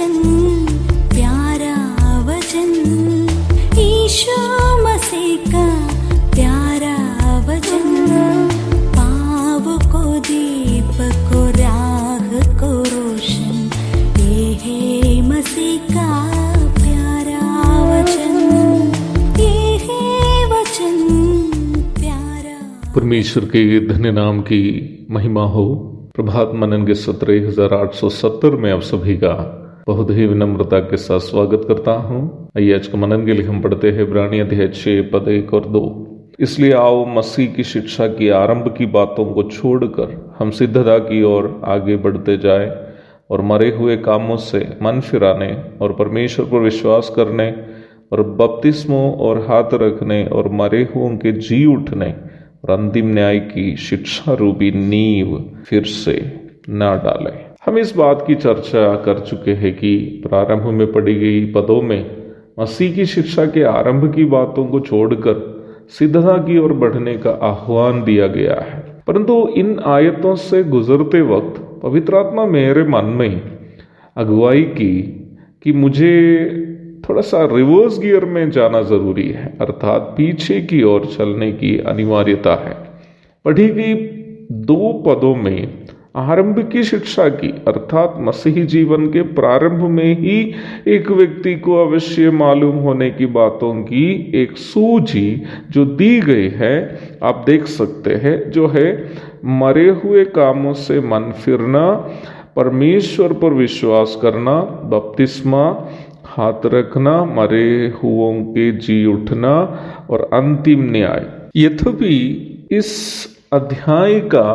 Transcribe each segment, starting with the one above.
वचन, प्यारा वचन, यीशु मसीह का प्यारा वचन, पाव को दीप को राह को रोशन, ये है मसीह का प्यारा वचन, ये है वचन प्यारा। परमेश्वर के धन्य नाम की महिमा हो। प्रभात मनन के सत्र 1870 में आप सभी का बहुत ही विनम्रता के साथ स्वागत करता हूँ। आइए आज के मनन के लिए हम पढ़ते हैं इब्रानी अध्याय 6 पद 1 और 2। इसलिए आओ मसीह की शिक्षा की आरंभ की बातों को छोड़कर हम सिद्धता की ओर आगे बढ़ते जाए और मरे हुए कामों से मन फिराने और परमेश्वर पर विश्वास करने और बपतिस्मों और हाथ रखने और मरे हुओं के जी उठने और अंतिम न्याय की शिक्षा रूपी नींव फिर से न डाले। हम इस बात की चर्चा कर चुके हैं कि प्रारंभ में पढ़ी गई पदों में मसीह की शिक्षा के आरंभ की बातों को छोड़कर सिद्धता की ओर बढ़ने का आह्वान दिया गया है। परंतु इन आयतों से गुजरते वक्त पवित्र आत्मा मेरे मन में अगुवाई की कि मुझे थोड़ा सा रिवर्स गियर में जाना जरूरी है, अर्थात पीछे की ओर चलने की अनिवार्यता है। पढ़ी गई 2 पदों में आरंभ की शिक्षा की अर्थात मसीही जीवन के प्रारंभ में ही एक व्यक्ति को अवश्य मालूम होने की बातों की एक सूची जो दी गई है, आप देख सकते हैं, जो है मरे हुए कामों से मन फिरना, परमेश्वर पर विश्वास करना, बपतिस्मा, हाथ रखना, मरे हुओं के जी उठना और अंतिम न्याय। यद्यपि इस अध्याय का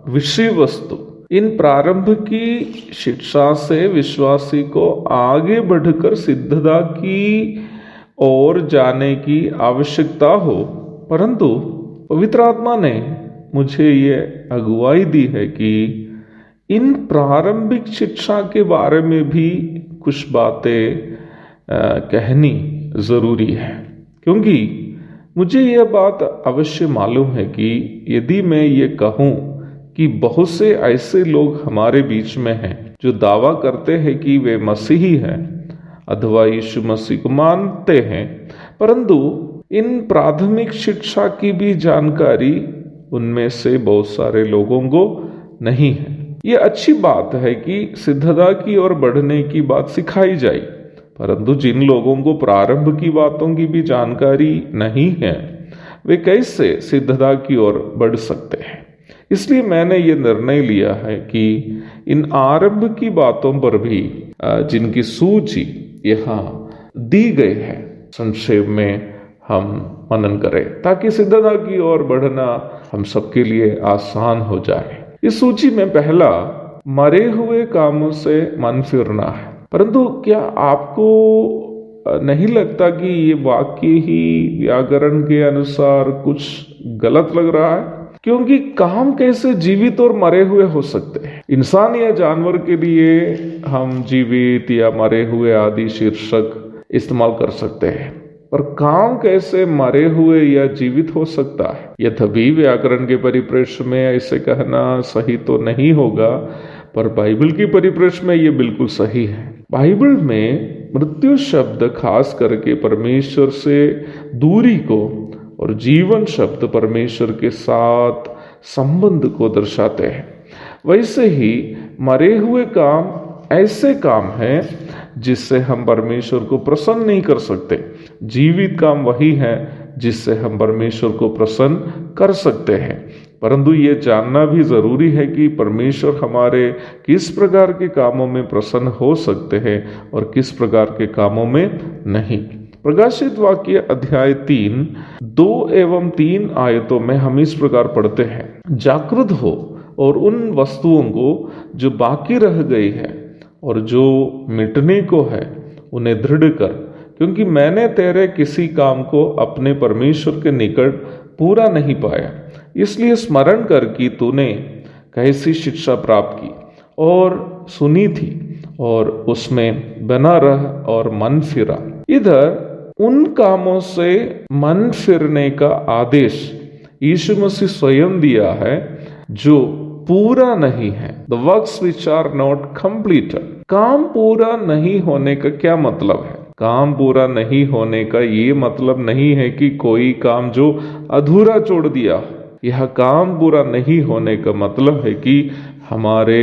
विषय वस्तु इन प्रारंभ की शिक्षा से विश्वासी को आगे बढ़कर सिद्धता की ओर जाने की आवश्यकता हो, परंतु पवित्र आत्मा ने मुझे ये अगुवाई दी है कि इन प्रारंभिक शिक्षा के बारे में भी कुछ बातें कहनी जरूरी है, क्योंकि मुझे यह बात अवश्य मालूम है कि यदि मैं ये कहूँ कि बहुत से ऐसे लोग हमारे बीच में हैं जो दावा करते हैं कि वे मसीही हैं अथवा यीशु मसीह को मानते हैं, परंतु इन प्राथमिक शिक्षा की भी जानकारी उनमें से बहुत सारे लोगों को नहीं है। ये अच्छी बात है कि सिद्धता की ओर बढ़ने की बात सिखाई जाए, परंतु जिन लोगों को प्रारंभ की बातों की भी जानकारी नहीं है, वे कैसे सिद्धता की ओर बढ़ सकते हैं। इसलिए मैंने ये निर्णय लिया है कि इन आरंभ की बातों पर भी जिनकी सूची यहाँ दी गई है, संक्षेप में हम मनन करें ताकि सिद्धता की ओर बढ़ना हम सबके लिए आसान हो जाए। इस सूची में पहला मरे हुए कामों से मन फिरना है। परंतु क्या आपको नहीं लगता कि ये वाक्य ही व्याकरण के अनुसार कुछ गलत लग रहा है? क्योंकि काम कैसे जीवित और मरे हुए हो सकते हैं? इंसान या जानवर के लिए हम जीवित या मरे हुए आदि शीर्षक इस्तेमाल कर सकते हैं, पर काम कैसे मरे हुए या जीवित हो सकता है? यद्यपि व्याकरण के परिप्रेक्ष्य में ऐसे कहना सही तो नहीं होगा, पर बाइबल की परिप्रेक्ष्य में ये बिल्कुल सही है। बाइबल में मृत्यु शब्द खास करके परमेश्वर से दूरी को और जीवन शब्द परमेश्वर के साथ संबंध को दर्शाते हैं। वैसे ही मरे हुए काम ऐसे काम हैं जिससे हम परमेश्वर को प्रसन्न नहीं कर सकते। जीवित काम वही है जिससे हम परमेश्वर को प्रसन्न कर सकते हैं। परंतु ये जानना भी जरूरी है कि परमेश्वर हमारे किस प्रकार के कामों में प्रसन्न हो सकते हैं और किस प्रकार के कामों में नहीं। प्रकाशित वाक्य अध्याय 3 2 एवं 3 आयतों में हम इस प्रकार पढ़ते हैं, जागृत हो और उन वस्तुओं को जो बाकी रह गई है और जो मिटने को है उन्हें दृढ़ कर, क्योंकि मैंने तेरे किसी काम को अपने परमेश्वर के निकट पूरा नहीं पाया। इसलिए स्मरण कर कि तूने कैसी शिक्षा प्राप्त की और सुनी थी और उसमें बना रह और मन फिरा। इधर उन कामों से मन फिरने का आदेश यीशु मसीह स्वयं दिया है जो पूरा नहीं है। The works which are not completed. काम पूरा नहीं होने का क्या मतलब है? काम पूरा नहीं होने का ये मतलब नहीं है कि कोई काम जो अधूरा छोड़ दिया। यह काम पूरा नहीं होने का मतलब है कि हमारे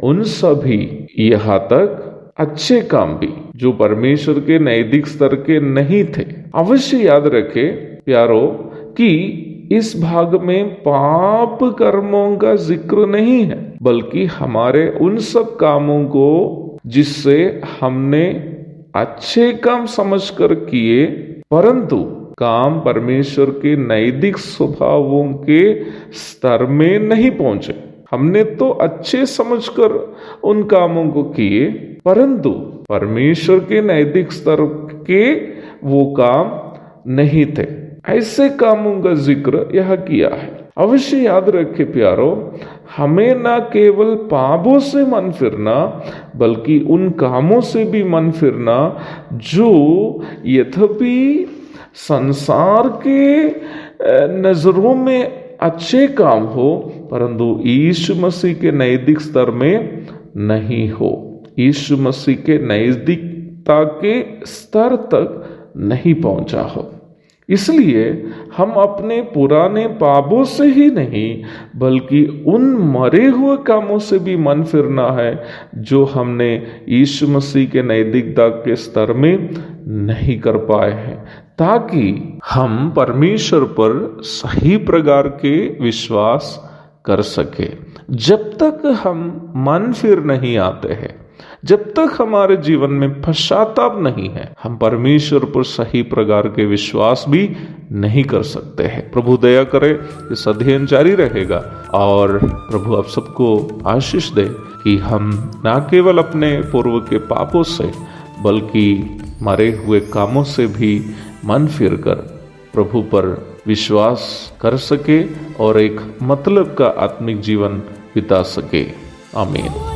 उन सभी यहाँ तक अच्छे काम भी जो परमेश्वर के नैतिक स्तर के नहीं थे। अवश्य याद रखें प्यारो कि इस भाग में पाप कर्मों का जिक्र नहीं है, बल्कि हमारे उन सब कामों को जिससे हमने अच्छे काम समझकर किए, परंतु काम परमेश्वर के नैतिक स्वभावों के स्तर में नहीं पहुंचे। हमने तो अच्छे समझकर उन कामों को किए, परंतु परमेश्वर के नैतिक स्तर के वो काम नहीं थे। ऐसे कामों का जिक्र यह किया है। अवश्य याद रखे प्यारो, हमें न केवल पापों से मन फिरना बल्कि उन कामों से भी मन फिरना जो यद्यपि संसार के नजरों में अच्छे काम हो, परंतु यीशु मसीह के नैतिक स्तर में नहीं हो, यीशु मसीह के नैतिकता के स्तर तक नहीं पहुंचा हो। इसलिए हम अपने पुराने पापों से ही नहीं बल्कि उन मरे हुए कामों से भी मन फिरना है जो हमने यीशु मसीह के नैतिकता के स्तर में नहीं कर पाए हैं, ताकि हम परमेश्वर पर सही प्रकार के विश्वास कर सके। जब तक हम मन फिर नहीं आते हैं, जब तक हमारे जीवन में पश्चाताप नहीं है, हम परमेश्वर पर सही प्रकार के विश्वास भी नहीं कर सकते हैं। प्रभु दया करे, इस अध्ययन जारी रहेगा और प्रभु आप सबको आशीष दे कि हम न केवल अपने पूर्व के पापों से बल्कि मरे हुए कामों से भी मन फिर कर प्रभु पर विश्वास कर सके और एक मतलब का आत्मिक जीवन बिता सके। आमीन।